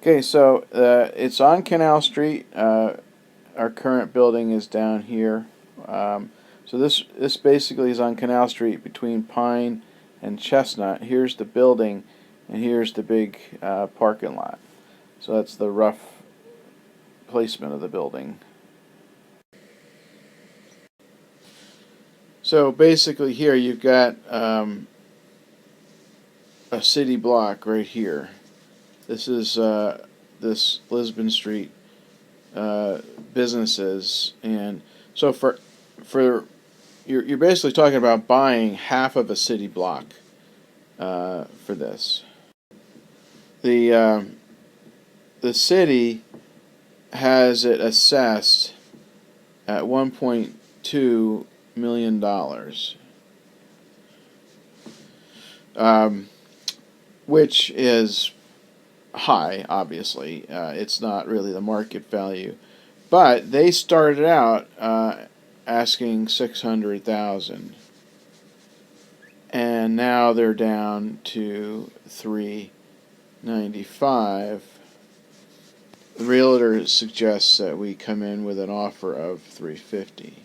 Okay, so it's on Canal Street. Our current building is down here. So this basically is on Canal Street between Pine and Chestnut. Here's the building, and here's the big parking lot. So that's the rough placement of the building. So basically here you've got a city block right here. This is this Lisbon Street businesses, and so for you're basically talking about buying half of a city block for this. The the city has it assessed at $1.2 million, which is high. Obviously, it's not really the market value, but they started out asking 600,000, and now they're down to 395. The realtor suggests that we come in with an offer of 350.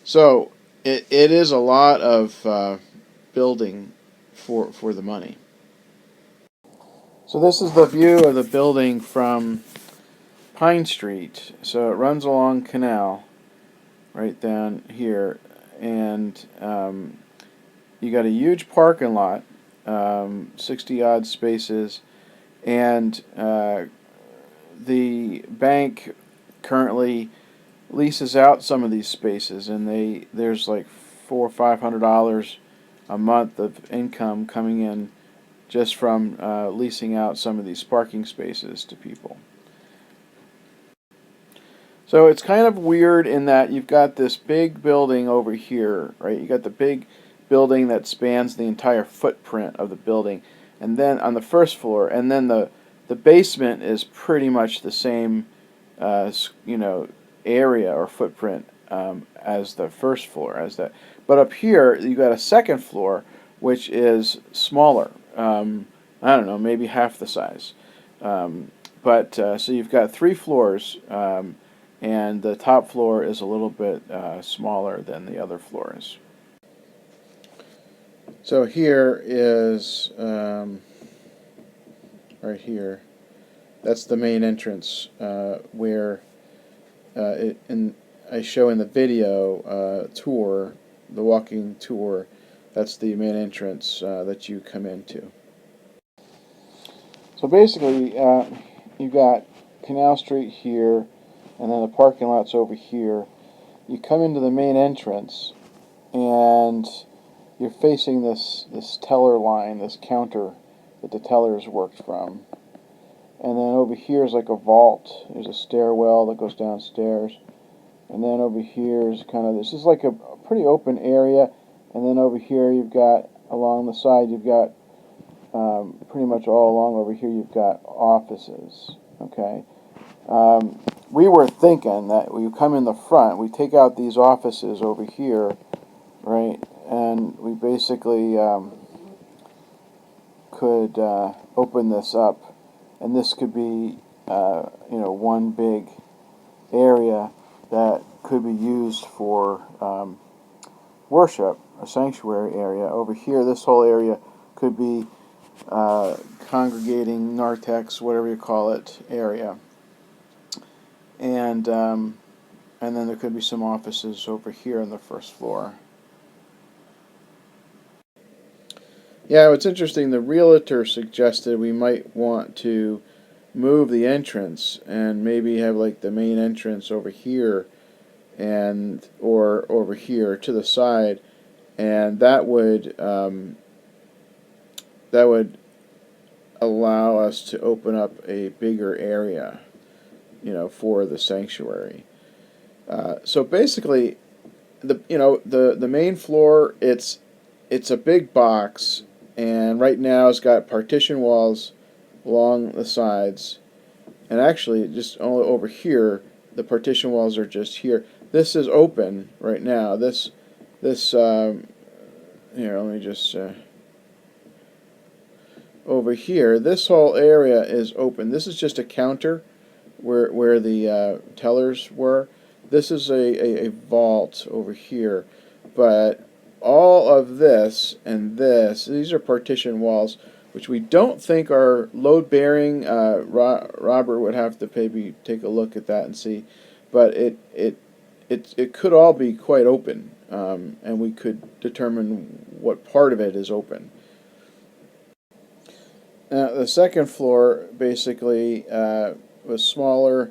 So it is a lot of building for the money. So this is the view of the building from Pine Street. So it runs along Canal, right down here, and you got a huge parking lot, 60 odd spaces, and the bank currently leases out some of these spaces, and there's like $400 or $500 a month of income coming in just from leasing out some of these parking spaces to people. So it's kind of weird in that you've got this big building over here, right? You got the big building that spans the entire footprint of the building, and then on the first floor, and then the basement is pretty much the same, area or footprint as the first floor, as that. But up here, you got a second floor, which is smaller. I don't know, maybe half the size. So you've got 3 floors, and the top floor is a little bit smaller than the other floors. So here is right here. That's the main entrance where I show in the video tour, the walking tour. That's the main entrance that you come into. So basically, you've got Canal Street here, and then the parking lot's over here. You come into the main entrance, and you're facing this teller line, this counter that the tellers worked from. And then over here is like a vault. There's a stairwell that goes downstairs. And then over here is this is like a pretty open area. And then over here you've got, along the side, you've got pretty much all along over here you've got offices. Okay. We were thinking that when you come in the front, we take out these offices over here, right? And we basically could open this up, and this could be one big area that could be used for worship, a sanctuary area. Over here, this whole area could be congregating, narthex, whatever you call it, area. And then there could be some offices over here on the first floor. Yeah, what's interesting, the realtor suggested we might want to move the entrance and maybe have like the main entrance over here or over here to the side, and that would allow us to open up a bigger area, for the sanctuary. So basically, the main floor, it's a big box, and right now it's got partition walls along the sides, and actually just only over here the partition walls are just here. This is open right now. This here, let me just over here, this whole area is open. This is just a counter where the tellers were. This is a vault over here, but all of this and this, these are partition walls, which we don't think are load bearing. Robert would have to maybe take a look at that and see, but it could all be quite open, and we could determine what part of it is open. Now, the second floor basically was smaller,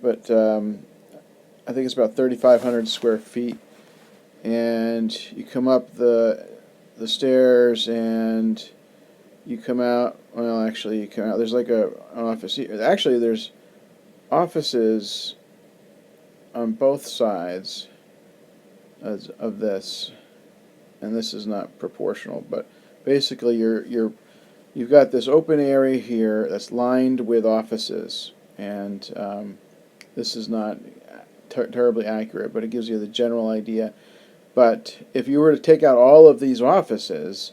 but I think it's about 3,500 square feet. And you come up the stairs, and you come out. Well, actually, you come out. There's like an office here. Actually, there's offices on both sides of this, and this is not proportional, but basically you've got this open area here that's lined with offices, and this is not terribly accurate, but it gives you the general idea. But if you were to take out all of these offices,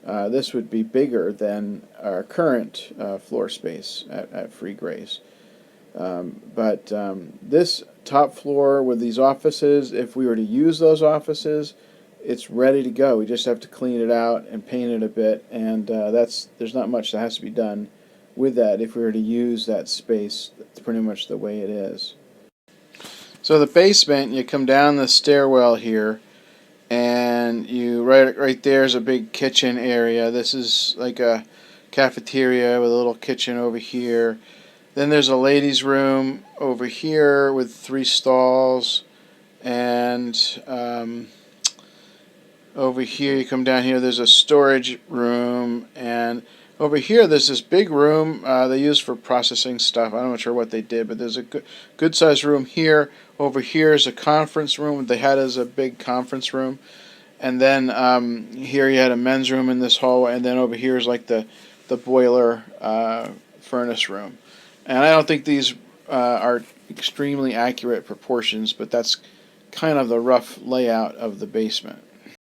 this would be bigger than our current floor space at Free Grace. But this top floor with these offices, if we were to use those offices, it's ready to go. We just have to clean it out and paint it a bit, and there's not much that has to be done with that if we were to use that space. That's pretty much the way it is. So the basement, you come down the stairwell here, and you right there is a big kitchen area. This is like a cafeteria with a little kitchen over here. Then there's a ladies' room over here with 3 stalls, and over here you come down here, there's a storage room, and over here there's this big room they use for processing stuff. I'm not sure what they did, but there's a good sized room here. Over here is a conference room. They had as a big conference room. And then here you had a men's room in this hallway, and then over here is like the boiler furnace room. And I don't think these are extremely accurate proportions, but that's kind of the rough layout of the basement.